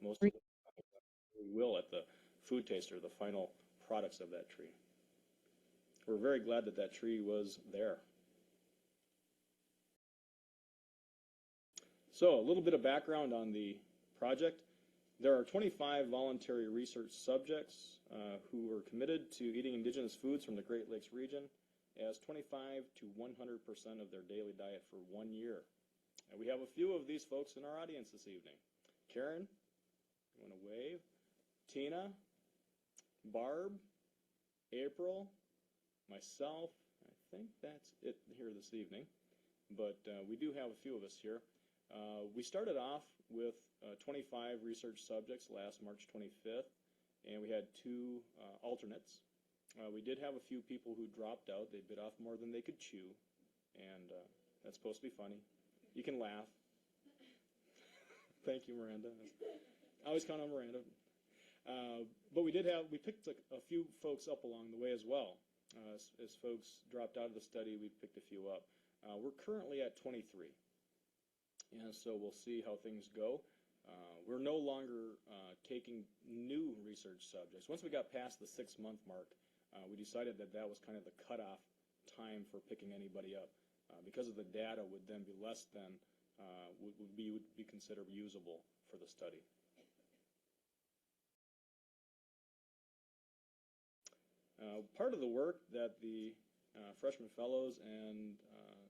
most of we will at the food taster, the final products of that tree. We're very glad that that tree was there. So a little bit of background on the project. There are 25 voluntary research subjects who were committed to eating indigenous foods from the Great Lakes region as 25 to 100% of their daily diet for 1 year. And we have a few of these folks in our audience this evening. Karen, you want to wave? Tina, Barb, April, myself. I think that's it here this evening, but we do have a few of us here. We started off with 25 research subjects last March 25th, and we had 2 alternates. We did have a few people who dropped out. They bit off more than they could chew, and that's supposed to be funny. You can laugh. Thank you, Miranda. I always count on Miranda. But we picked a few folks up along the way as well. As folks dropped out of the study, we picked a few up. We're currently at 23. And so we'll see how things go. We're no longer taking new research subjects. Once we got past the 6-month mark, we decided that that was kind of the cutoff time for picking anybody up. Because of the data would then be less than would be considered usable for the study. Part of the work that the freshman fellows and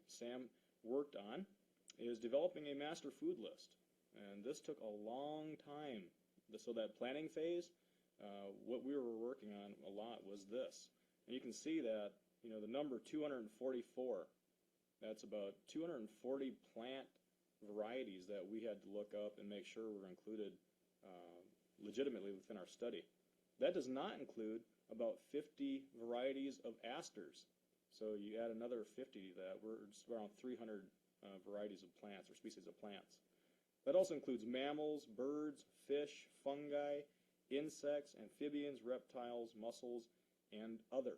Sam worked on is developing a master food list. And this took a long time. So that planning phase, what we were working on a lot was this. And you can see that, the number 244, that's about 240 plant varieties that we had to look up and make sure were included legitimately within our study. That does not include about 50 varieties of asters. So you add another 50 to that, we're just around 300 varieties of plants or species of plants. That also includes mammals, birds, fish, fungi, insects, amphibians, reptiles, mussels, and other.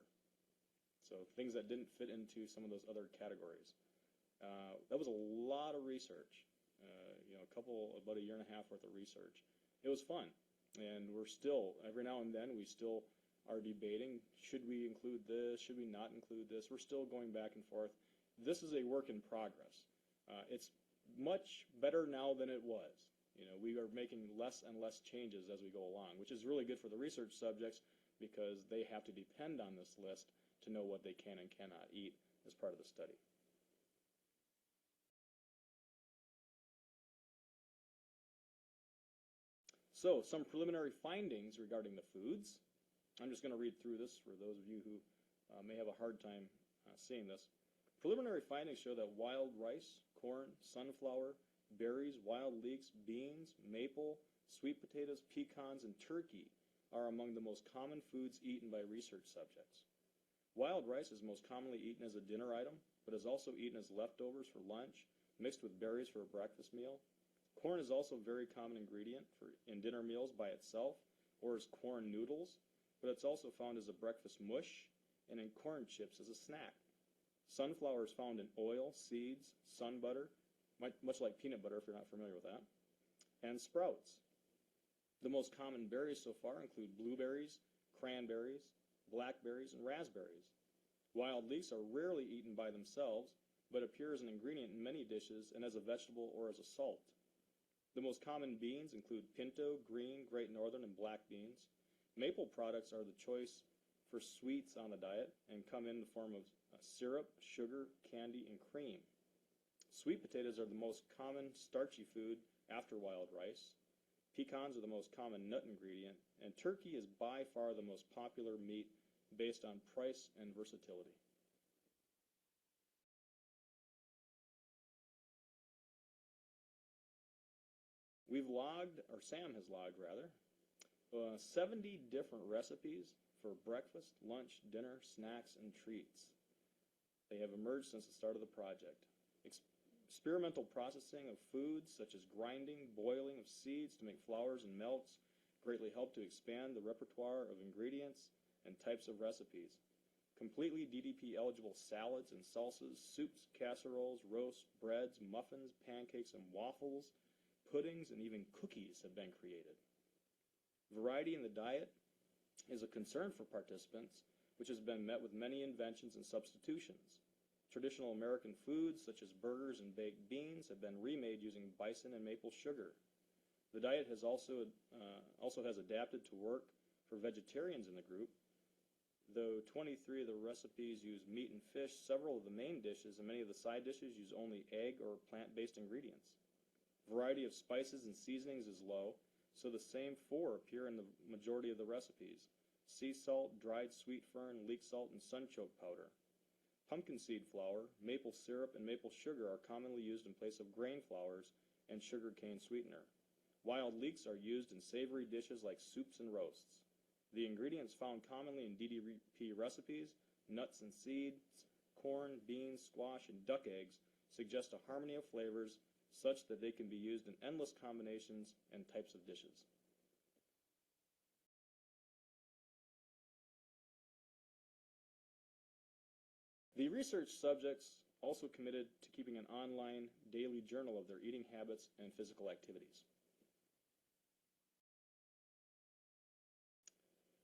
So things that didn't fit into some of those other categories. That was a lot of research, about a year and a half worth of research. It was fun, and we're still, every now and then, we still are debating, should we include this, should we not include this? We're still going back and forth. This is a work in progress. It's much better now than it was. We are making less and less changes as we go along, which is really good for the research subjects because they have to depend on this list to know what they can and cannot eat as part of the study. So, some preliminary findings regarding the foods. I'm just going to read through this for those of you who may have a hard time seeing this. Preliminary findings show that wild rice, corn, sunflower, berries, wild leeks, beans, maple, sweet potatoes, pecans, and turkey are among the most common foods eaten by research subjects. Wild rice is most commonly eaten as a dinner item, but is also eaten as leftovers for lunch, mixed with berries for a breakfast meal. Corn is also a very common ingredient in dinner meals by itself, or as corn noodles, but it's also found as a breakfast mush and in corn chips as a snack. Sunflower is found in oil, seeds, sun butter, much like peanut butter if you're not familiar with that, and sprouts. The most common berries so far include blueberries, cranberries, blackberries, and raspberries. Wild leeks are rarely eaten by themselves, but appear as an ingredient in many dishes and as a vegetable or as a salt. The most common beans include pinto, green, great northern, and black beans. Maple products are the choice for sweets on the diet and come in the form of syrup, sugar, candy, and cream. Sweet potatoes are the most common starchy food after wild rice. Pecans are the most common nut ingredient, and turkey is by far the most popular meat based on price and versatility. We've logged, or Sam has logged rather, 70 different recipes for breakfast, lunch, dinner, snacks, and treats. They have emerged since the start of the project. Experimental processing of foods, such as grinding, boiling of seeds to make flours and melts, greatly help to expand the repertoire of ingredients and types of recipes. Completely DDP-eligible salads and salsas, soups, casseroles, roasts, breads, muffins, pancakes, and waffles, puddings, and even cookies have been created. Variety in the diet is a concern for participants, which has been met with many inventions and substitutions. Traditional American foods, such as burgers and baked beans, have been remade using bison and maple sugar. The diet has also has adapted to work for vegetarians in the group. Though 23 of the recipes use meat and fish, several of the main dishes and many of the side dishes use only egg or plant-based ingredients. Variety of spices and seasonings is low, so the same 4 appear in the majority of the recipes: sea salt, dried sweet fern, leek salt, and sunchoke powder. Pumpkin seed flour, maple syrup, and maple sugar are commonly used in place of grain flours and sugar cane sweetener. Wild leeks are used in savory dishes like soups and roasts. The ingredients found commonly in DDP recipes, nuts and seeds, corn, beans, squash, and duck eggs, suggest a harmony of flavors such that they can be used in endless combinations and types of dishes. The research subjects also committed to keeping an online daily journal of their eating habits and physical activities.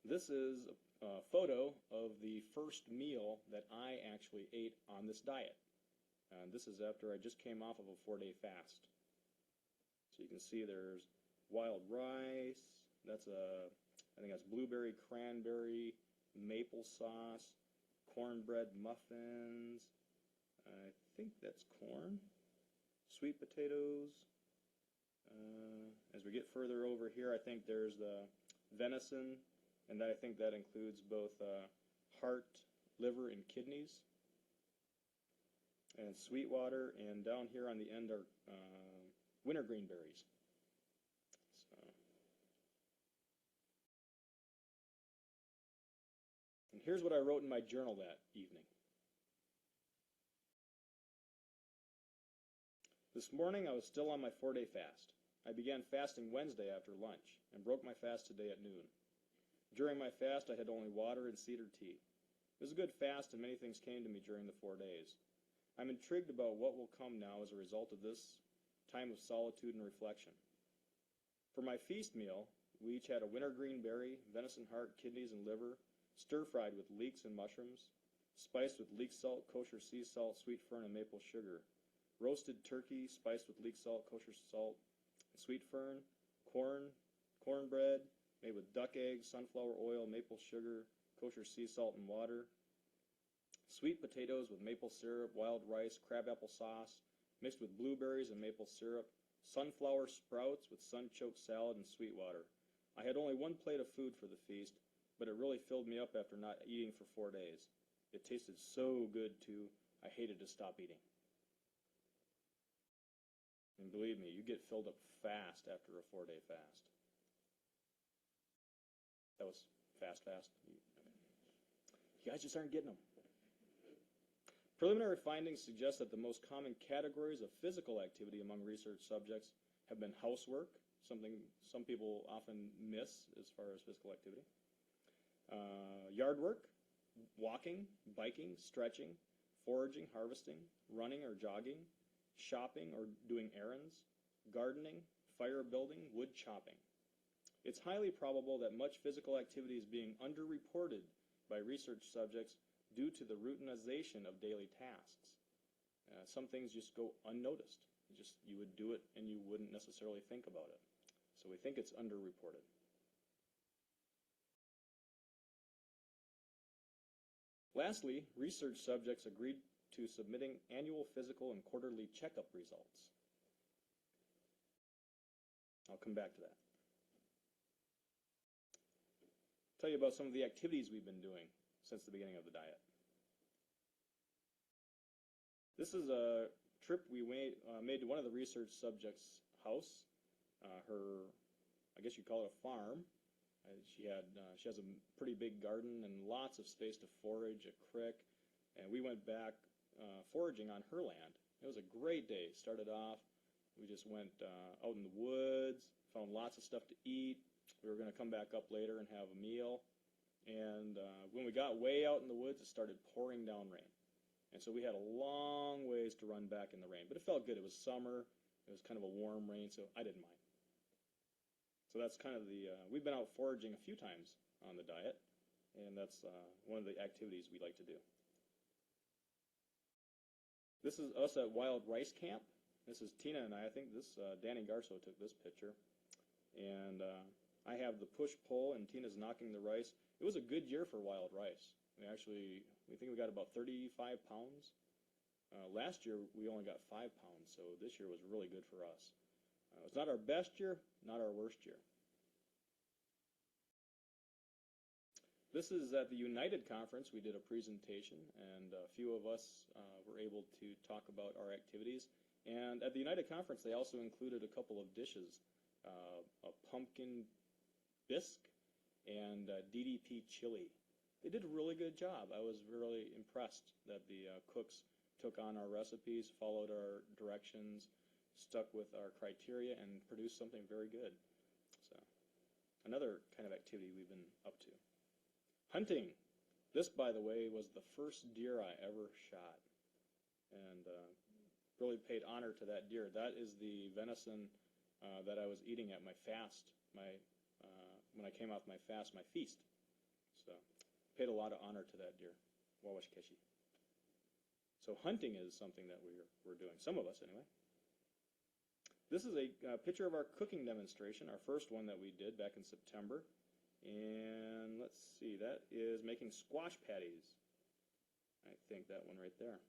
This is a photo of the first meal that I actually ate on this diet. This is after I just came off of a 4-day fast. So you can see there's wild rice. I think that's blueberry, cranberry, maple sauce, cornbread muffins. I think that's corn. Sweet potatoes. As we get further over here, I think there's the venison. And I think that includes both heart, liver, and kidneys, and Sweetwater, and down here on the end are wintergreen berries. And here's what I wrote in my journal that evening. This morning I was still on my 4-day fast. I began fasting Wednesday after lunch and broke my fast today at noon. During my fast, I had only water and cedar tea. It was a good fast, and many things came to me during the 4 days. I'm intrigued about what will come now as a result of this time of solitude and reflection. For my feast meal, we each had a wintergreen berry, venison heart, kidneys, and liver, stir-fried with leeks and mushrooms, spiced with leek salt, kosher sea salt, sweet fern, and maple sugar, roasted turkey, spiced with leek salt, kosher salt, and sweet fern, cornbread, made with duck eggs, sunflower oil, maple sugar, kosher sea salt, and water. Sweet potatoes with maple syrup, wild rice, crabapple sauce, mixed with blueberries and maple syrup. Sunflower sprouts with sunchoke salad and Sweetwater. I had only 1 plate of food for the feast, but it really filled me up after not eating for 4 days. It tasted so good, too, I hated to stop eating. And believe me, you get filled up fast after a 4-day fast. That was fast. You guys just aren't getting them. Preliminary findings suggest that the most common categories of physical activity among research subjects have been housework, something some people often miss as far as physical activity, yard work, walking, biking, stretching, foraging, harvesting, running or jogging, shopping or doing errands, gardening, fire building, wood chopping. It's highly probable that much physical activity is being underreported by research subjects due to the routinization of daily tasks. Some things just go unnoticed. You would do it and you wouldn't necessarily think about it. So we think it's underreported. Lastly, research subjects agreed to submitting annual physical and quarterly checkup results. I'll come back to that. Tell you about some of the activities we've been doing since the beginning of the diet. This is a trip we made to one of the research subjects' house. I guess you'd call it a farm. She has a pretty big garden and lots of space to forage, a crick, and we went back foraging on her land. It was a great day. Started off, we just went out in the woods, found lots of stuff to eat. We were going to come back up later and have a meal. And when we got way out in the woods, it started pouring down rain. And so we had a long ways to run back in the rain. But it felt good. It was summer. It was kind of a warm rain, so I didn't mind. So that's kind of the, we've been out foraging a few times on the diet, and that's one of the activities we like to do. This is us at Wild Rice Camp. This is Tina and I think this, Danny Garso took this picture. And I have the push-pull, and Tina's knocking the rice. It was a good year for wild rice. We think we got about 35 pounds. Last year, we only got 5 pounds, so this year was really good for us. It's not our best year, not our worst year. This is at the United Conference. We did a presentation, and a few of us were able to talk about our activities. And at the United Conference, they also included a couple of dishes, a pumpkin bisque and DDP chili. They did a really good job. I was really impressed that the cooks took on our recipes, followed our directions, stuck with our criteria, and produced something very good. So, another kind of activity we've been up to. Hunting. This, by the way, was the first deer I ever shot, and really paid honor to that deer. That is the venison that I was eating at my fast, when I came off my fast, my feast. So, paid a lot of honor to that deer, Wawashkeshi. So hunting is something that we're doing, some of us anyway. This is a picture of our cooking demonstration, our first one that we did back in September. And let's see, that is making squash patties. I think that one right there.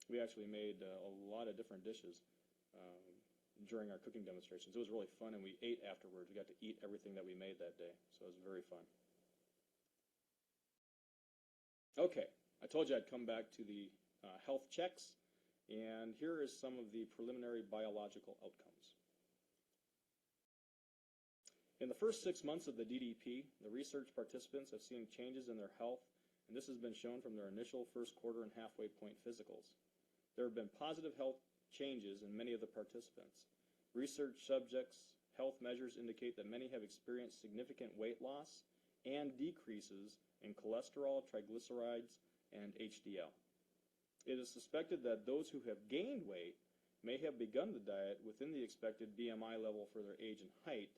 We actually made a lot of different dishes during our cooking demonstrations. It was really fun, and we ate afterwards. We got to eat everything that we made that day, so it was very fun. Okay, I told you I'd come back to the health checks, and here is some of the preliminary biological outcomes. In the first 6 months of the DDP, the research participants have seen changes in their health, and this has been shown from their initial first quarter and halfway point physicals. There have been positive health changes in many of the participants. Research subjects' health measures indicate that many have experienced significant weight loss and decreases in cholesterol, triglycerides, and HDL. It is suspected that those who have gained weight may have begun the diet within the expected BMI level for their age and height,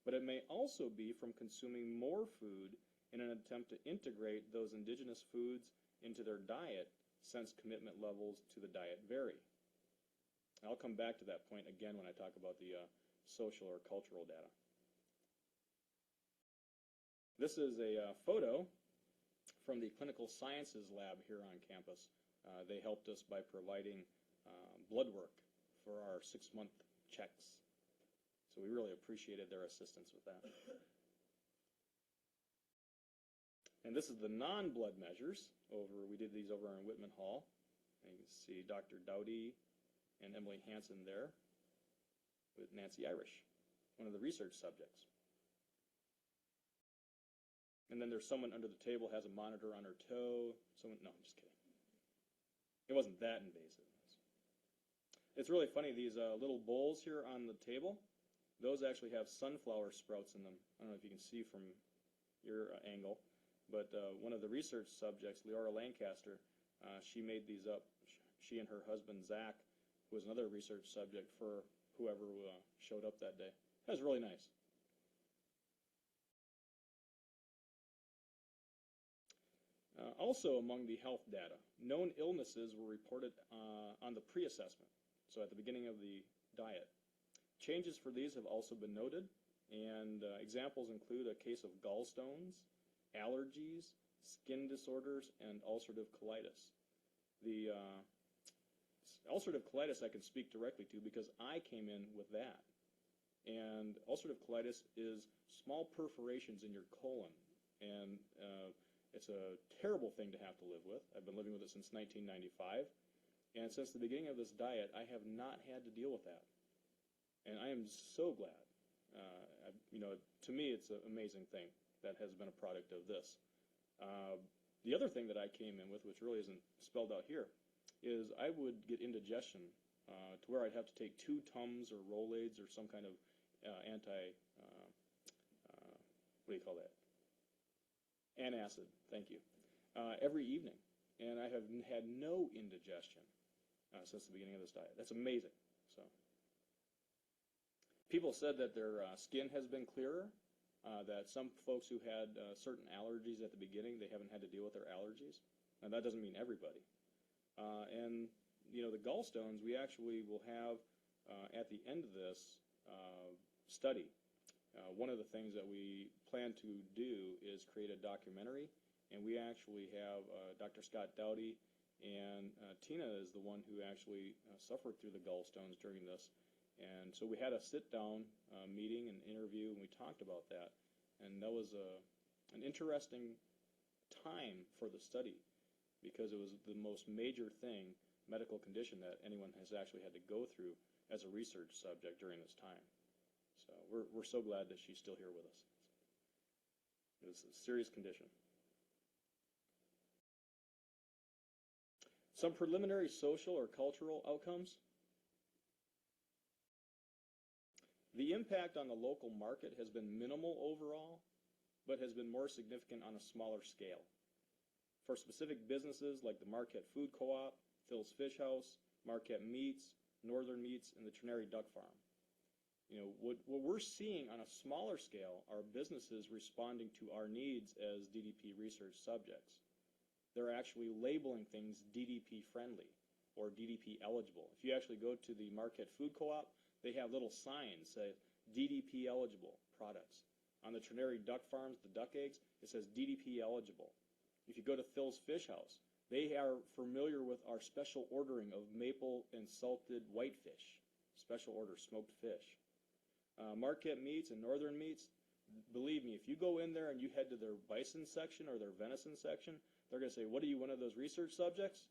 but it may also be from consuming more food in an attempt to integrate those indigenous foods into their diet, since commitment levels to the diet vary. I'll come back to that point again when I talk about the social or cultural data. This is a photo from the Clinical Sciences Lab here on campus. They helped us by providing blood work for our 6-month checks. So we really appreciated their assistance with that. And this is the non-blood measures. We did these over in Whitman Hall. And you can see Dr. Dowdy and Emily Hansen there with Nancy Irish, one of the research subjects. And then there's someone under the table has a monitor on her toe. No, I'm just kidding. It wasn't that invasive. It's really funny, these little bowls here on the table, those actually have sunflower sprouts in them. I don't know if you can see from your angle, but one of the research subjects, Leora Lancaster, she made these up. She and her husband, Zach, who was another research subject for whoever showed up that day. That was really nice. Also among the health data, known illnesses were reported on the pre-assessment, so at the beginning of the diet. Changes for these have also been noted, and examples include a case of gallstones, allergies, skin disorders, and ulcerative colitis. The ulcerative colitis I can speak directly to because I came in with that. And ulcerative colitis is small perforations in your colon, and it's a terrible thing to have to live with. I've been living with it since 1995, and since the beginning of this diet, I have not had to deal with that. And I am so glad. To me, it's an amazing thing that has been a product of this. The other thing that I came in with, which really isn't spelled out here, is I would get indigestion to where I'd have to take 2 Tums or Rolaids or some kind of antacid, thank you, every evening. And I have had no indigestion since the beginning of this diet. That's amazing. So People said that their skin has been clearer, that some folks who had certain allergies at the beginning, they haven't had to deal with their allergies. Now, that doesn't mean everybody. And, the gallstones, we actually will have, at the end of this study, one of the things that we plan to do is create a documentary, and we actually have Dr. Scott Dowdy, and Tina is the one who actually suffered through the gallstones during this. And so we had a sit-down meeting and interview, and we talked about that. And that was an interesting time for the study because it was the most major medical condition that anyone has actually had to go through as a research subject during this time. So we're so glad that she's still here with us. It was a serious condition. Some preliminary social or cultural outcomes. The impact on the local market has been minimal overall, but has been more significant on a smaller scale. For specific businesses like the Marquette Food Co-op, Phil's Fish House, Marquette Meats, Northern Meats, and the Trinary Duck Farm. What we're seeing on a smaller scale are businesses responding to our needs as DDP research subjects. They're actually labeling things DDP friendly or DDP eligible. If you actually go to the Marquette Food Co-op, they have little signs say DDP eligible products. On the Trinary Duck Farms, the duck eggs, it says DDP eligible. If you go to Phil's Fish House, they are familiar with our special ordering of maple and salted whitefish, special order smoked fish. Marquette Meats and Northern Meats, believe me, if you go in there and you head to their bison section or their venison section, they're going to say, what are you, one of those research subjects?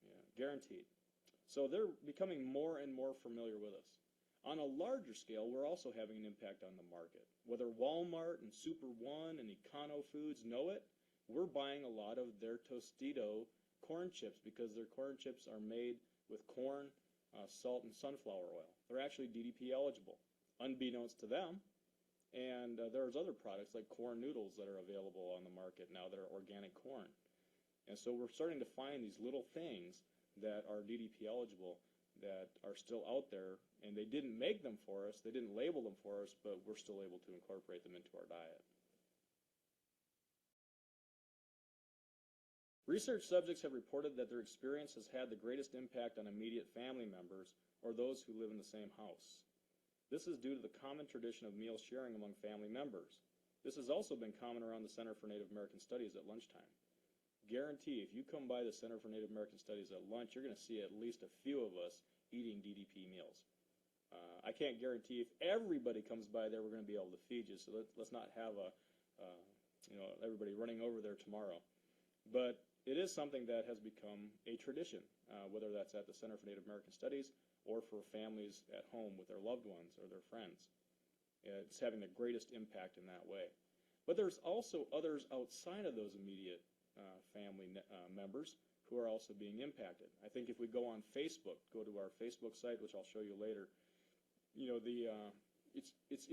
Yeah, guaranteed. So they're becoming more and more familiar with us. On a larger scale, we're also having an impact on the market. Whether Walmart and Super One and Econo Foods know it, we're buying a lot of their Tostito corn chips because their corn chips are made with corn, salt, and sunflower oil. They're actually DDP eligible, unbeknownst to them. And there's other products like corn noodles that are available on the market now that are organic corn. And so we're starting to find these little things that are DDP eligible that are still out there, and they didn't make them for us, they didn't label them for us, but we're still able to incorporate them into our diet. Research subjects have reported that their experience has had the greatest impact on immediate family members or those who live in the same house. This is due to the common tradition of meal sharing among family members. This has also been common around the Center for Native American Studies at lunchtime. Guarantee, if you come by the Center for Native American Studies at lunch, you're going to see at least a few of us eating DDP meals. I can't guarantee if everybody comes by there, we're going to be able to feed you. So let's not have everybody running over there tomorrow. But it is something that has become a tradition, whether that's at the Center for Native American Studies or for families at home with their loved ones or their friends. It's having the greatest impact in that way. But there's also others outside of those immediate family members who are also being impacted. I think if we go on Facebook, go to our Facebook site, which I'll show you later, it's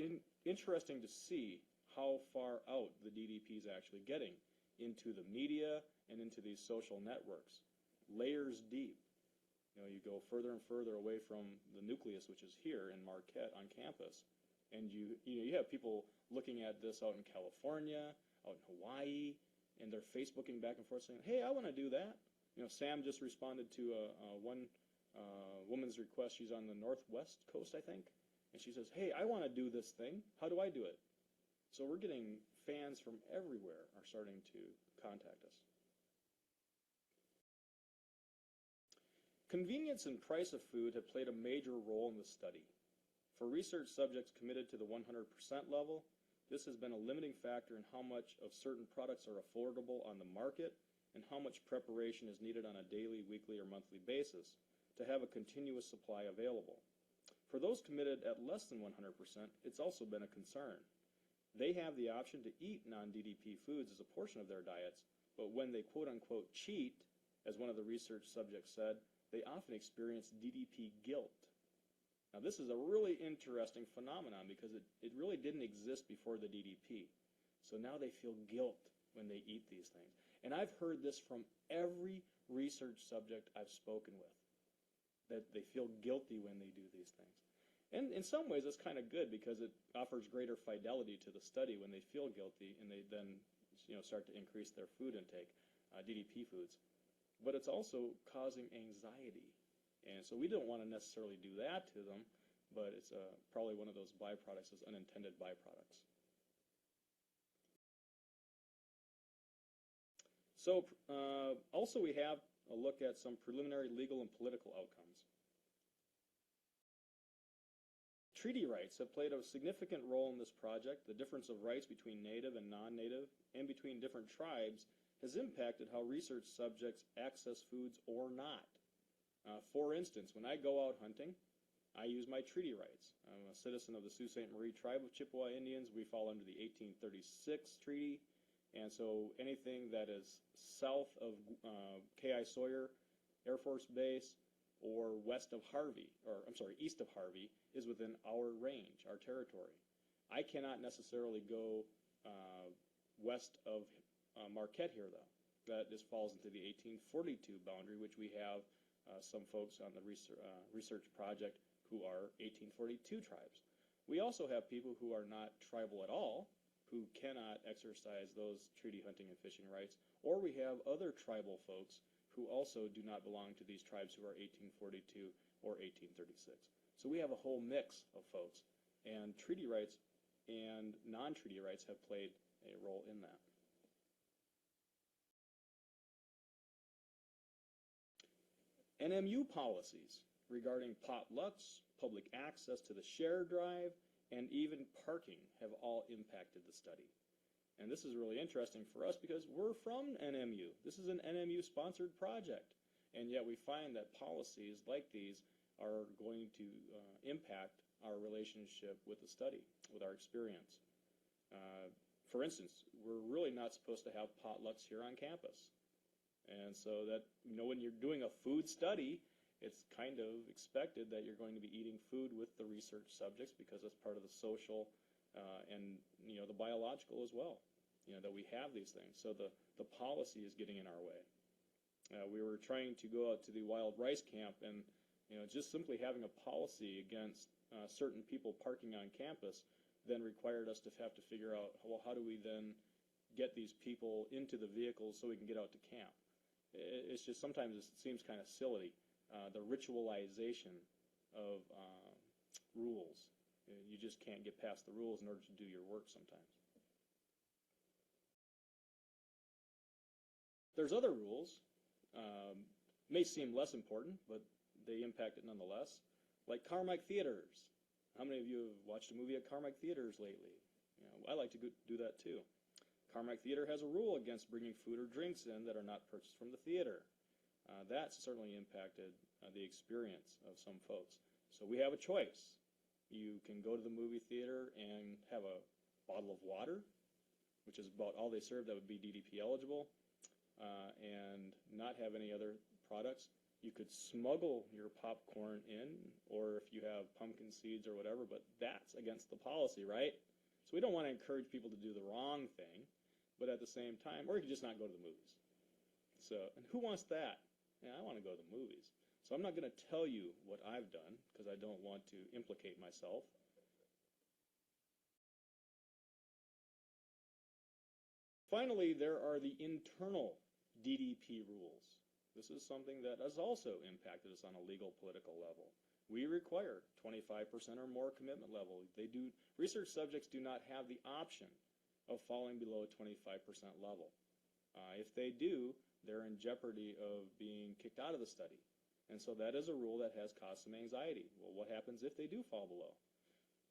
interesting to see how far out the DDP is actually getting into the media and into these social networks, layers deep. You go further and further away from the nucleus, which is here in Marquette on campus, and you have people looking at this out in California, out in Hawaii, and they're Facebooking back and forth saying, hey, I want to do that. Sam just responded to one woman's request. She's on the northwest coast, I think, and she says, hey, I want to do this thing. How do I do it? So we're getting fans from everywhere are starting to contact us. Convenience and price of food have played a major role in the study. For research subjects committed to the 100% level, this has been a limiting factor in how much of certain products are affordable on the market and how much preparation is needed on a daily, weekly, or monthly basis to have a continuous supply available. For those committed at less than 100%, it's also been a concern. They have the option to eat non-DDP foods as a portion of their diets, but when they quote-unquote cheat, as one of the research subjects said, they often experience DDP guilt. Now, this is a really interesting phenomenon because it really didn't exist before the DDP. So now they feel guilt when they eat these things. And I've heard this from every research subject I've spoken with, that they feel guilty when they do these things. And in some ways, it's kind of good because it offers greater fidelity to the study when they feel guilty and they then start to increase their food intake, DDP foods. But it's also causing anxiety. And so we don't want to necessarily do that to them, but it's probably one of those byproducts, those unintended byproducts. So also we have a look at some preliminary legal and political outcomes. Treaty rights have played a significant role in this project. The difference of rights between native and non-native and between different tribes has impacted how research subjects access foods or not. For instance, when I go out hunting, I use my treaty rights. I'm a citizen of the Sault Ste. Marie tribe of Chippewa Indians. We fall under the 1836 treaty, and so anything that is south of K.I. Sawyer Air Force Base or east of Harvey, is within our range, our territory. I cannot necessarily go west of Marquette here, though. That just falls into the 1842 boundary, which we have some folks on the research project who are 1842 tribes. We also have people who are not tribal at all, who cannot exercise those treaty hunting and fishing rights, or we have other tribal folks who also do not belong to these tribes who are 1842 or 1836. So we have a whole mix of folks, and treaty rights and non-treaty rights have played a role in that. NMU policies regarding potlucks, public access to the share drive, and even parking have all impacted the study. And this is really interesting for us because we're from NMU. This is an NMU-sponsored project, and yet we find that policies like these are going to impact our relationship with the study, with our experience. For instance, we're really not supposed to have potlucks here on campus. And so that, when you're doing a food study, it's kind of expected that you're going to be eating food with the research subjects because that's part of the social and the biological as well, that we have these things. So the policy is getting in our way. We were trying to go out to the wild rice camp, and just simply having a policy against certain people parking on campus then required us to have to figure out, well, how do we then get these people into the vehicles so we can get out to camp? It's just sometimes it seems kind of silly, the ritualization of rules. You just can't get past the rules in order to do your work sometimes. There's other rules, may seem less important, but they impact it nonetheless, like Carmike Theaters. How many of you have watched a movie at Carmike Theaters lately? I like to do that too. Carmike Theater has a rule against bringing food or drinks in that are not purchased from the theater. That's certainly impacted the experience of some folks. So we have a choice. You can go to the movie theater and have a bottle of water, which is about all they serve that would be DDP eligible, and not have any other products. You could smuggle your popcorn in, or if you have pumpkin seeds or whatever, but that's against the policy, right? So we don't want to encourage people to do the wrong thing, but at the same time, or you could just not go to the movies. So, and who wants that? Yeah, I want to go to the movies. So I'm not going to tell you what I've done because I don't want to implicate myself. Finally, there are the internal DDP rules. This is something that has also impacted us on a legal political level. We require 25% or more commitment level. Research subjects do not have the option of falling below a 25% level. If they do, they're in jeopardy of being kicked out of the study. And so that is a rule that has caused some anxiety. Well, what happens if they do fall below?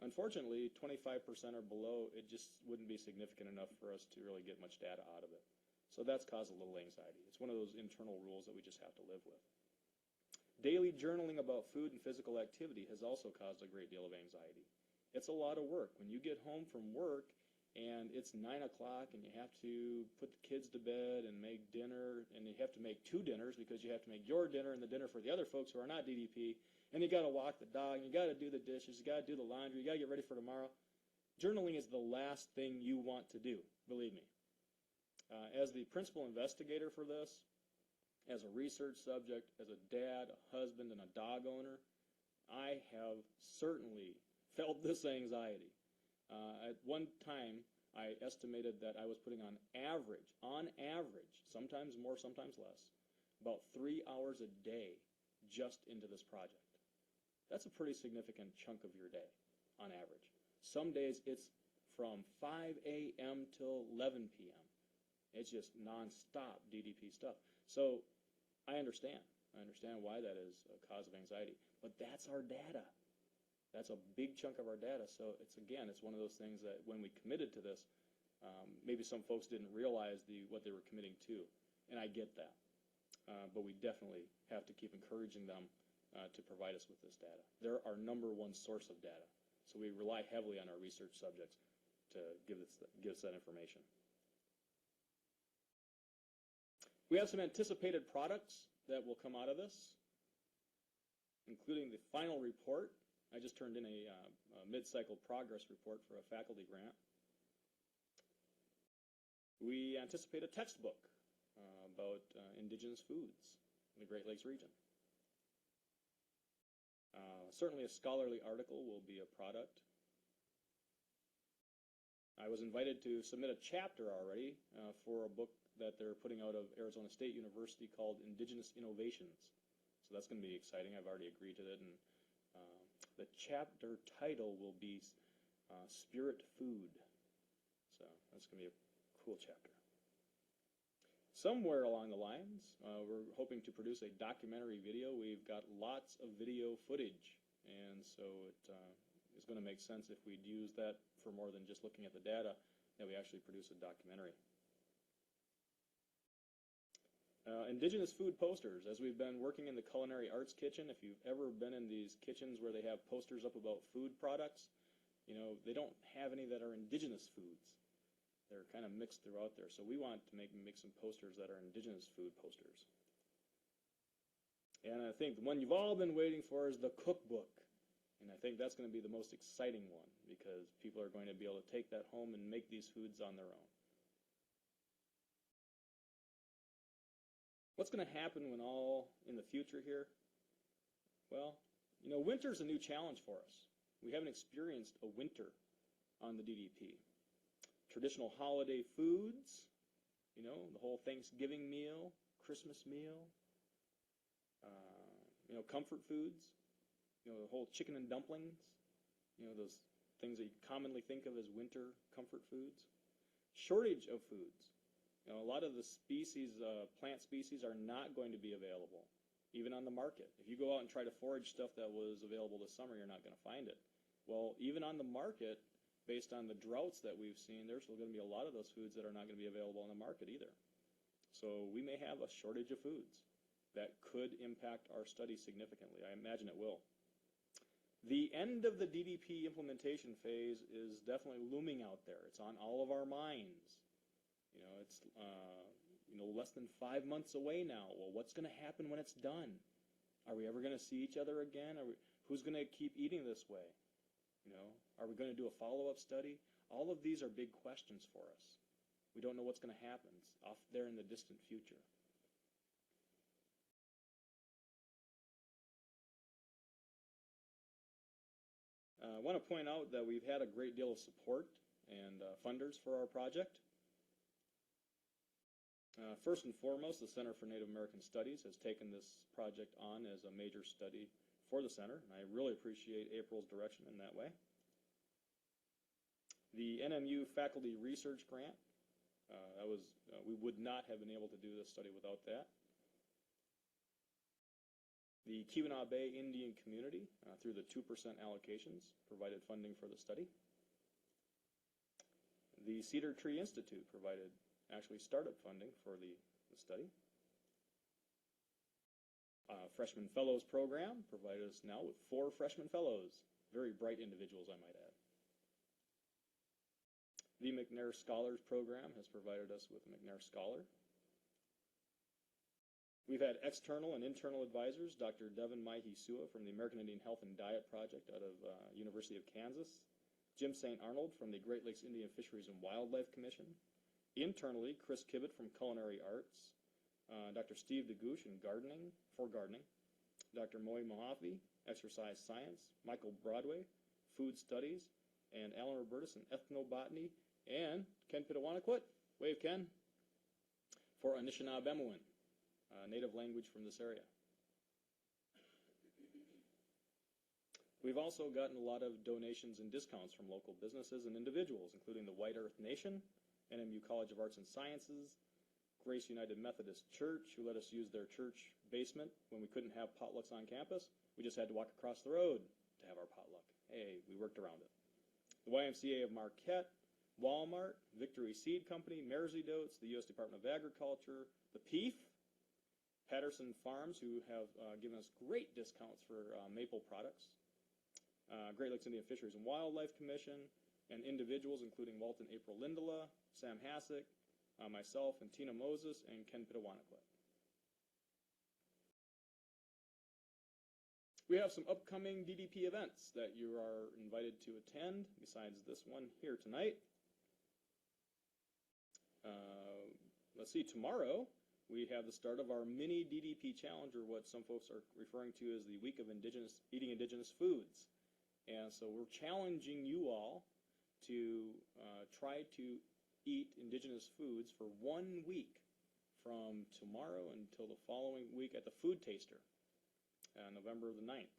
Unfortunately, 25% or below, it just wouldn't be significant enough for us to really get much data out of it. So that's caused a little anxiety. It's one of those internal rules that we just have to live with. Daily journaling about food and physical activity has also caused a great deal of anxiety. It's a lot of work. When you get home from work and it's 9 o'clock and you have to put the kids to bed and make dinner, and you have to make 2 dinners because you have to make your dinner and the dinner for the other folks who are not DDP, and you got to walk the dog, and you got to do the dishes, you got to do the laundry, you got to get ready for tomorrow. Journaling is the last thing you want to do, believe me. As the principal investigator for this, as a research subject, as a dad, a husband, and a dog owner, I have certainly felt this anxiety. At one time, I estimated that I was putting on average, sometimes more, sometimes less, about 3 hours a day just into this project. That's a pretty significant chunk of your day on average. Some days it's from 5 a.m. till 11 p.m. It's just nonstop DDP stuff. So I understand why that is a cause of anxiety. But that's our data. That's a big chunk of our data. So it's one of those things that when we committed to this, maybe some folks didn't realize what they were committing to. And I get that. But we definitely have to keep encouraging them to provide us with this data. They're our number one source of data. So we rely heavily on our research subjects to give us that information. We have some anticipated products that will come out of this, including the final report. I just turned in a mid-cycle progress report for a faculty grant. We anticipate a textbook about indigenous foods in the Great Lakes region. Certainly a scholarly article will be a product. I was invited to submit a chapter already for a book that they're putting out of Arizona State University called Indigenous Innovations. So that's going to be exciting. I've already agreed to it. And the chapter title will be Spirit Food. So that's going to be a cool chapter. Somewhere along the lines, we're hoping to produce a documentary video. We've got lots of video footage, and so it is going to make sense if we'd use that for more than just looking at the data, that we actually produce a documentary. Indigenous food posters. As we've been working in the Culinary Arts Kitchen, if you've ever been in these kitchens where they have posters up about food products, they don't have any that are indigenous foods. They're kind of mixed throughout there. So we want to make some posters that are indigenous food posters. And I think the one you've all been waiting for is the cookbook. And I think that's going to be the most exciting one because people are going to be able to take that home and make these foods on their own. What's going to happen in the future here? Well, winter's a new challenge for us. We haven't experienced a winter on the DDP. Traditional holiday foods, the whole Thanksgiving meal, Christmas meal, comfort foods, the whole chicken and dumplings, those things that you commonly think of as winter comfort foods. Shortage of foods. A lot of the species, plant species, are not going to be available, even on the market. If you go out and try to forage stuff that was available this summer, you're not going to find it. Well, even on the market, based on the droughts that we've seen, there's still going to be a lot of those foods that are not going to be available on the market either. So we may have a shortage of foods that could impact our study significantly. I imagine it will. The end of the DDP implementation phase is definitely looming out there. It's on all of our minds. It's less than 5 months away now. Well, what's going to happen when it's done? Are we ever going to see each other again? Who's going to keep eating this way? Are we going to do a follow-up study? All of these are big questions for us. We don't know what's going to happen. It's off there in the distant future. I want to point out that we've had a great deal of support and funders for our project. First and foremost, the Center for Native American Studies has taken this project on as a major study for the center, and I really appreciate April's direction in that way. The NMU Faculty Research Grant, we would not have been able to do this study without that. The Keweenaw Bay Indian Community, through the 2% allocations, provided funding for the study. The Cedar Tree Institute provided actually startup funding for the study. Freshman Fellows Program provided us now with 4 freshman fellows, very bright individuals, I might add. The McNair Scholars Program has provided us with a McNair Scholar. We've had external and internal advisors, Dr. Devin Maihi-Sua from the American Indian Health and Diet Project out of University of Kansas, Jim St. Arnold from the Great Lakes Indian Fisheries and Wildlife Commission, internally, Chris Kibbett from Culinary Arts, Dr. Steve DeGoosh for gardening, Dr. Moy Mohafi exercise science, Michael Broadway, food studies, and Alan Robertus in ethnobotany, and Ken Pitawanakwut, wave Ken, for Anishinaabemowan, native language from this area. We've also gotten a lot of donations and discounts from local businesses and individuals, including the White Earth Nation, NMU College of Arts and Sciences, Grace United Methodist Church, who let us use their church basement when we couldn't have potlucks on campus. We just had to walk across the road to have our potluck. Hey, we worked around it. The YMCA of Marquette, Walmart, Victory Seed Company, Mersey Dotes, the U.S. Department of Agriculture, the PEEF, Patterson Farms, who have given us great discounts for maple products, Great Lakes Indian Fisheries and Wildlife Commission, and individuals including Walton April Lindola, Sam Hassick, myself, and Tina Moses, and Ken Pitawanakwut. We have some upcoming DDP events that you are invited to attend, besides this one here tonight. Let's see, tomorrow we have the start of our mini DDP challenge, or what some folks are referring to as the Week of Eating Indigenous Foods. And so we're challenging you all to try to eat indigenous foods for 1 week from tomorrow until the following week at the Food Taster, November the 9th.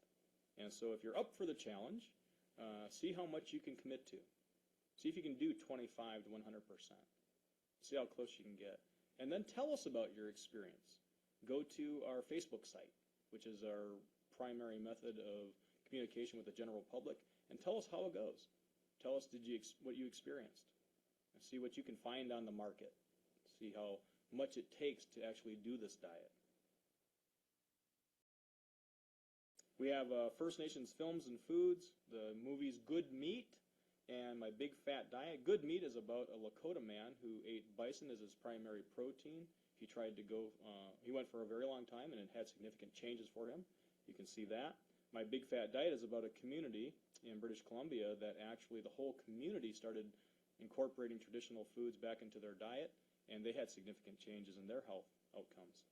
And so if you're up for the challenge, see how much you can commit to. See if you can do 25 to 100%. See how close you can get. And then tell us about your experience. Go to our Facebook site, which is our primary method of communication with the general public, and tell us how it goes. Tell us what you experienced. And see what you can find on the market. See how much it takes to actually do this diet. We have First Nations Films and Foods, the movies Good Meat and My Big Fat Diet. Good Meat is about a Lakota man who ate bison as his primary protein. He went for a very long time, and it had significant changes for him. You can see that. My Big Fat Diet is about a community in British Columbia that actually the whole community started incorporating traditional foods back into their diet, and they had significant changes in their health outcomes.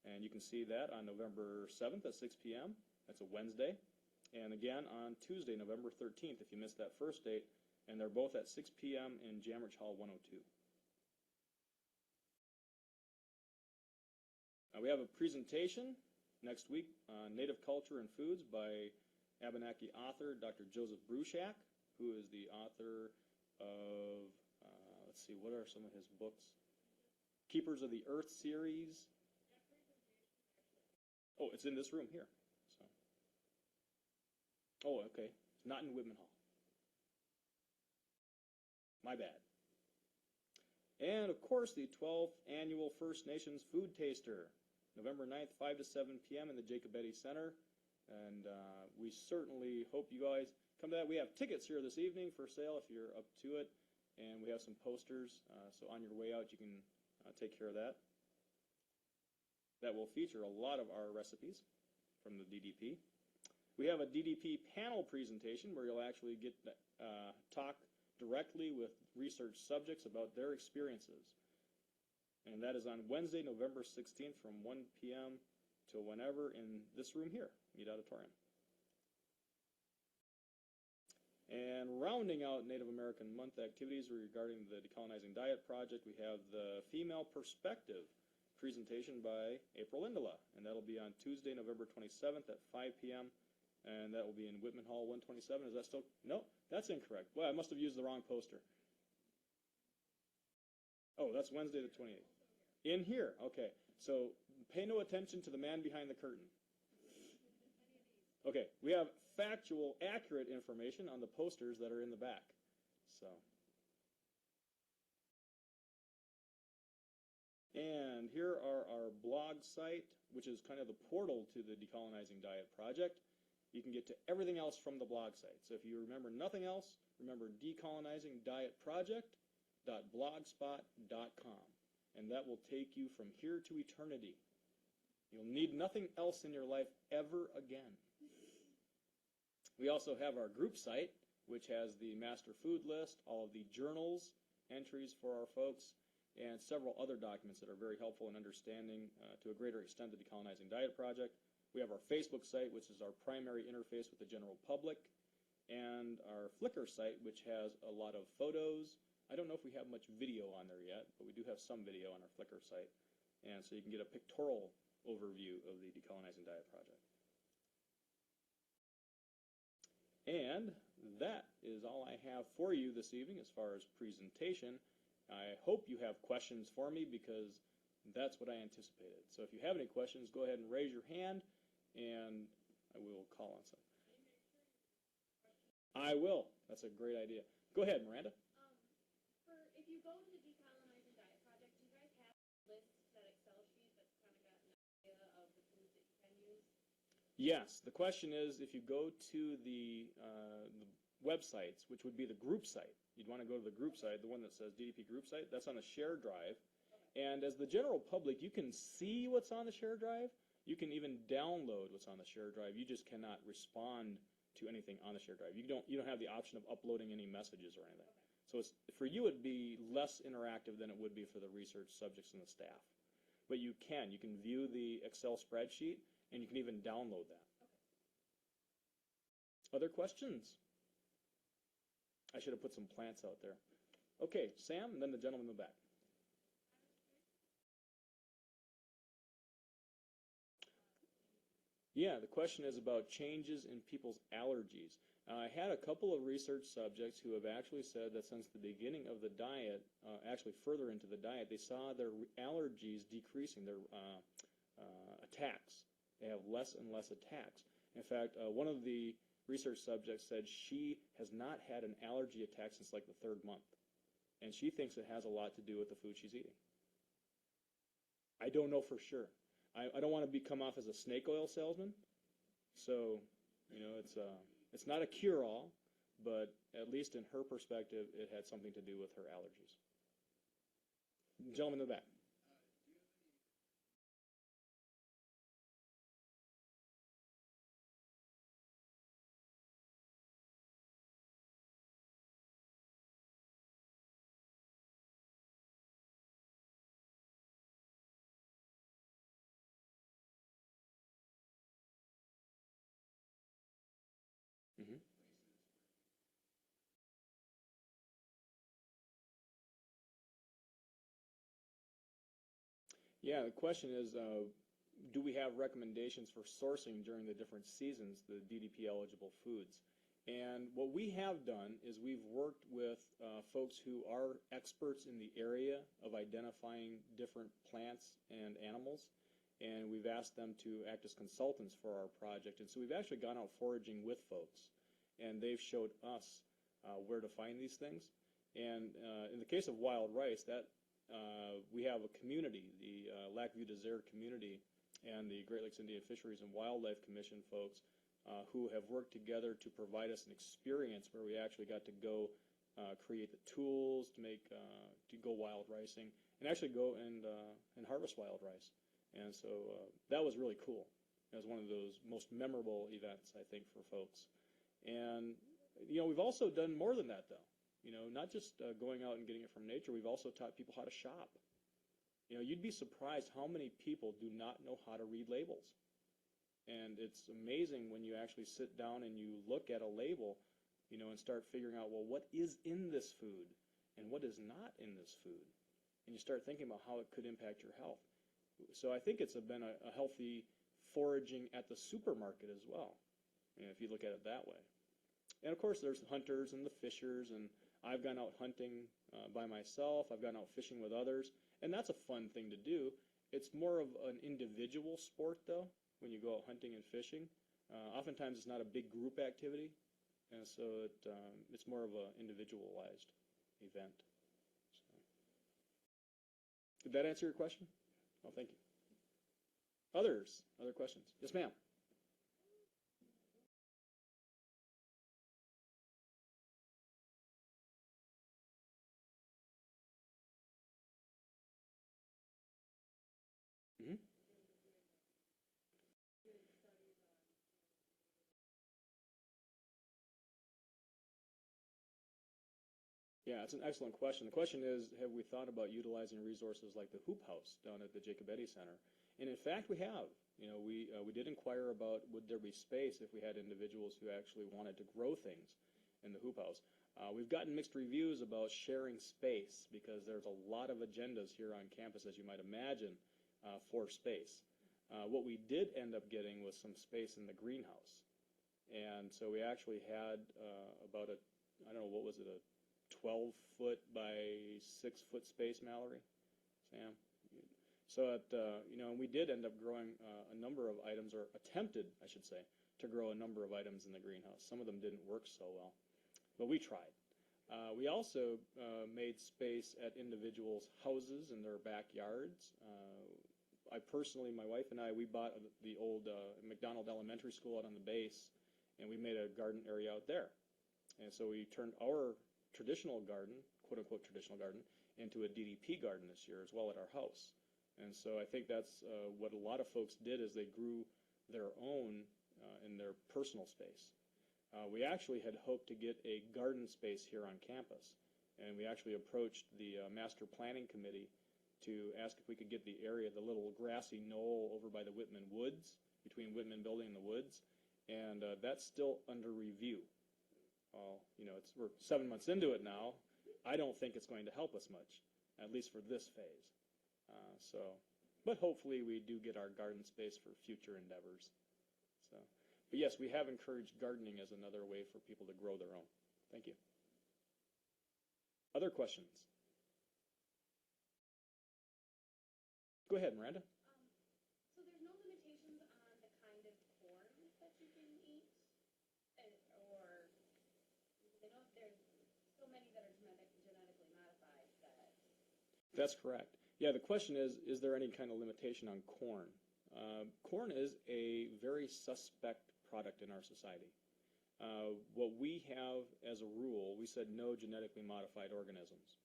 And you can see that on November 7th at 6 p.m. That's a Wednesday. And again on Tuesday, November 13th, if you missed that first date, and they're both at 6 p.m. in Jamrich Hall 102. We have a presentation next week on Native Culture and Foods by Abenaki author Dr. Joseph Bruchak, who is the author of, let's see, what are some of his books? Keepers of the Earth series. Oh, it's in this room here. So. Oh, okay. It's not in Whitman Hall. My bad. And, of course, the 12th Annual First Nations Food Taster, November 9th, 5 to 7 p.m. in the Jacobetti Center. And we certainly hope you guys come to that. We have tickets here this evening for sale if you're up to it. And we have some posters. So on your way out, you can take care of that. That will feature a lot of our recipes from the DDP. We have a DDP panel presentation where you'll actually get talk directly with research subjects about their experiences. And that is on Wednesday, November 16th from 1 p.m. to whenever in this room here, Mead Auditorium. And rounding out Native American Month activities regarding the Decolonizing Diet Project, we have the Female Perspective presentation by April Lindola. And that'll be on Tuesday, November 27th at 5 p.m. And that will be in Whitman Hall 127. Is that still? No, that's incorrect. Well, I must have used the wrong poster. Oh, that's Wednesday the 28th. In here, okay. So pay no attention to the man behind the curtain. Okay, we have factual, accurate information on the posters that are in the back. So. And here are our blog site, which is kind of the portal to the Decolonizing Diet Project. You can get to everything else from the blog site. So if you remember nothing else, remember decolonizingdietproject.blogspot.com. And that will take you from here to eternity. You'll need nothing else in your life ever again. We also have our group site, which has the master food list, all of the journals, entries for our folks, and several other documents that are very helpful in understanding to a greater extent the Decolonizing Diet Project. We have our Facebook site, which is our primary interface with the general public, and our Flickr site, which has a lot of photos. I don't know if we have much video on there yet, but we do have some video on our Flickr site. And so you can get a pictorial overview of the Decolonizing Diet Project. And that is all I have for you this evening as far as presentation. I hope you have questions for me because that's what I anticipated. So if you have any questions, go ahead and raise your hand, and I will call on some. I will. That's a great idea. Go ahead, Miranda. If you go to the Decolonizing Diet Project, do you guys have a list, that Excel sheet that's kind of got an idea of the foods that you can use? Yes. The question is, if you go to the websites, which would be the group site, you'd want to go to the group site, the one that says DDP group site. That's on the shared drive. And as the general public, you can see what's on the shared drive. You can even download what's on the shared drive. You just cannot respond to anything on the shared drive. You don't have the option of uploading any messages or anything. So for you, it'd be less interactive than it would be for the research subjects and the staff. But you can view the Excel spreadsheet, and you can even download that. Other questions? I should have put some plants out there. Okay, Sam, and then the gentleman in the back. Yeah, the question is about changes in people's allergies. I had a couple of research subjects who have actually said that since the beginning of the diet, actually further into the diet, they saw their allergies decreasing, their attacks. They have less and less attacks. In fact, one of the research subjects said she has not had an allergy attack since like the 3rd month. And she thinks it has a lot to do with the food she's eating. I don't know for sure. I don't want to come off as a snake oil salesman. So, it's not a cure-all, but at least in her perspective, it had something to do with her allergies. Gentleman in the back. Mm-hmm. Yeah, the question is, do we have recommendations for sourcing during the different seasons, the DDP-eligible foods? And what we have done is we've worked with folks who are experts in the area of identifying different plants and animals, and we've asked them to act as consultants for our project. And so we've actually gone out foraging with folks, and they've showed us where to find these things. And in the case of wild rice, we have a community, the Lac Vieux Desert community, and the Great Lakes Indian Fisheries and Wildlife Commission folks who have worked together to provide us an experience where we actually got to go create the tools to go wild ricing, and actually go and harvest wild rice. And so that was really cool. It was one of those most memorable events, I think, for folks. And we've also done more than that, though. Not just going out and getting it from nature. We've also taught people how to shop. You'd be surprised how many people do not know how to read labels. And it's amazing when you actually sit down and you look at a label, and start figuring out, well, what is in this food and what is not in this food? And you start thinking about how it could impact your health. So I think it's been a healthy foraging at the supermarket as well, if you look at it that way. And of course, there's the hunters and the fishers, and I've gone out hunting by myself. I've gone out fishing with others, and that's a fun thing to do. It's more of an individual sport, though, when you go out hunting and fishing. Oftentimes, it's not a big group activity, and so it's more of an individualized event. So. Did that answer your question? Oh, thank you. Other questions? Yes, ma'am. Mm-hmm. Yeah, it's an excellent question. The question is, have we thought about utilizing resources like the Hoop House down at the Jacobetti Center? And in fact, we have. We did inquire about would there be space if we had individuals who actually wanted to grow things in the hoop house. We've gotten mixed reviews about sharing space because there's a lot of agendas here on campus, as you might imagine, for space. What we did end up getting was some space in the greenhouse. And so we actually had about I don't know, what was it, a 12-foot by 6-foot space, Mallory? Sam? So, we did end up growing a number of items, or attempted, I should say, to grow a number of items in the greenhouse. Some of them didn't work so well, but we tried. We also made space at individuals' houses and their backyards. My wife and I, we bought the old McDonald Elementary School out on the base, and we made a garden area out there. And so we turned our traditional garden, quote-unquote traditional garden, into a DDP garden this year as well at our house. And so I think that's what a lot of folks did, is they grew their own in their personal space. We actually had hoped to get a garden space here on campus, and we actually approached the master planning committee to ask if we could get the area, the little grassy knoll over by the Whitman Woods, between Whitman Building and the Woods, and that's still under review. We're 7 months into it now. I don't think it's going to help us much, at least for this phase. But hopefully we do get our garden space for future endeavors. But yes, we have encouraged gardening as another way for people to grow their own. Thank you. Other questions? Go ahead, Miranda. So there's no limitations on the kind of corn that you can eat, or because I know there's so many that are genetically modified that. That's correct. Yeah, the question is there any kind of limitation on corn? Corn is a very suspect product in our society. What we have as a rule, we said no genetically modified organisms.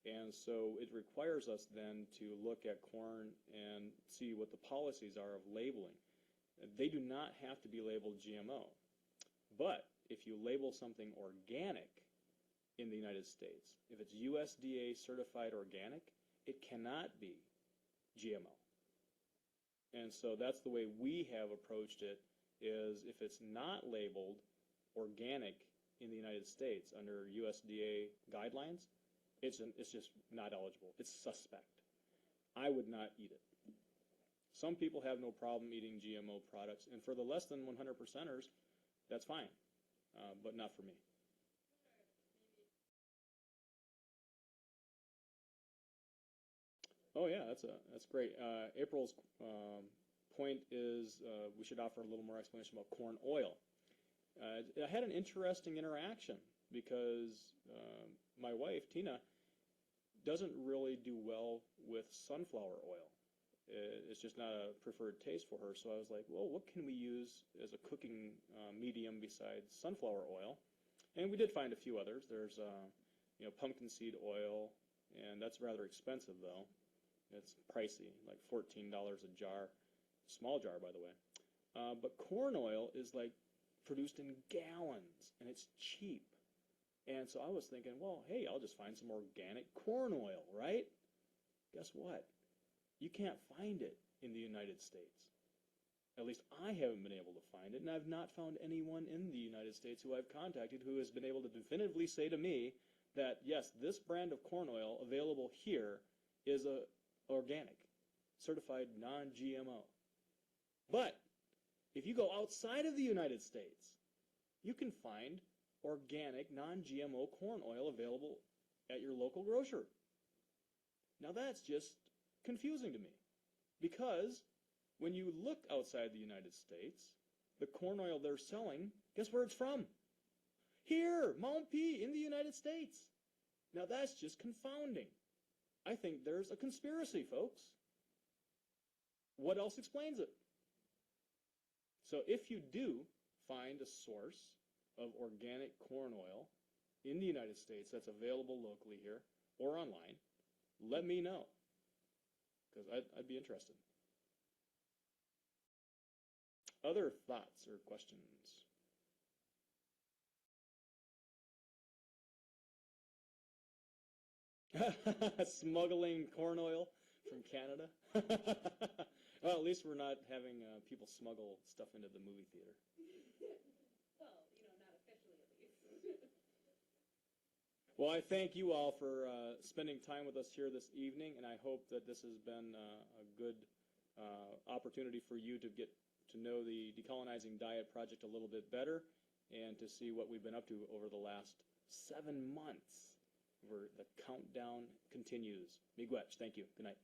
And so it requires us then to look at corn and see what the policies are of labeling. They do not have to be labeled GMO. But if you label something organic in the United States, if it's USDA certified organic, it cannot be GMO. And so that's the way we have approached it, is if it's not labeled organic in the United States under USDA guidelines, it's just not eligible. It's suspect. I would not eat it. Some people have no problem eating GMO products, and for the less than 100%ers, that's fine, but not for me. Oh yeah, that's great. April's point is we should offer a little more explanation about corn oil. I had an interesting interaction because my wife, Tina, doesn't really do well with sunflower oil. It's just not a preferred taste for her. So I was like, well, what can we use as a cooking medium besides sunflower oil? And we did find a few others. There's pumpkin seed oil, and that's rather expensive though. It's pricey, like $14 a jar. Small jar, by the way. But corn oil is like produced in gallons, and it's cheap. And so I was thinking, well, hey, I'll just find some organic corn oil, right? Guess what? You can't find it in the United States. At least I haven't been able to find it, and I've not found anyone in the United States who I've contacted who has been able to definitively say to me that, yes, this brand of corn oil available here is organic, certified non-GMO. But if you go outside of the United States, you can find organic, non-GMO corn oil available at your local grocer. Now that's just confusing to me, because when you look outside the United States, the corn oil they're selling, guess where it's from? Here, Mount P in the United States. Now that's just confounding. I think there's a conspiracy, folks. What else explains it? So if you do find a source of organic corn oil in the United States that's available locally here or online, let me know, because I'd be interested. Other thoughts or questions? Smuggling corn oil from Canada? Well, at least we're not having people smuggle stuff into the movie theater. Well, not officially at least. Well, I thank you all for spending time with us here this evening, and I hope that this has been a good opportunity for you to get to know the Decolonizing Diet Project a little bit better and to see what we've been up to over the last 7 months. Where the countdown continues. Miigwech, thank you. Good night.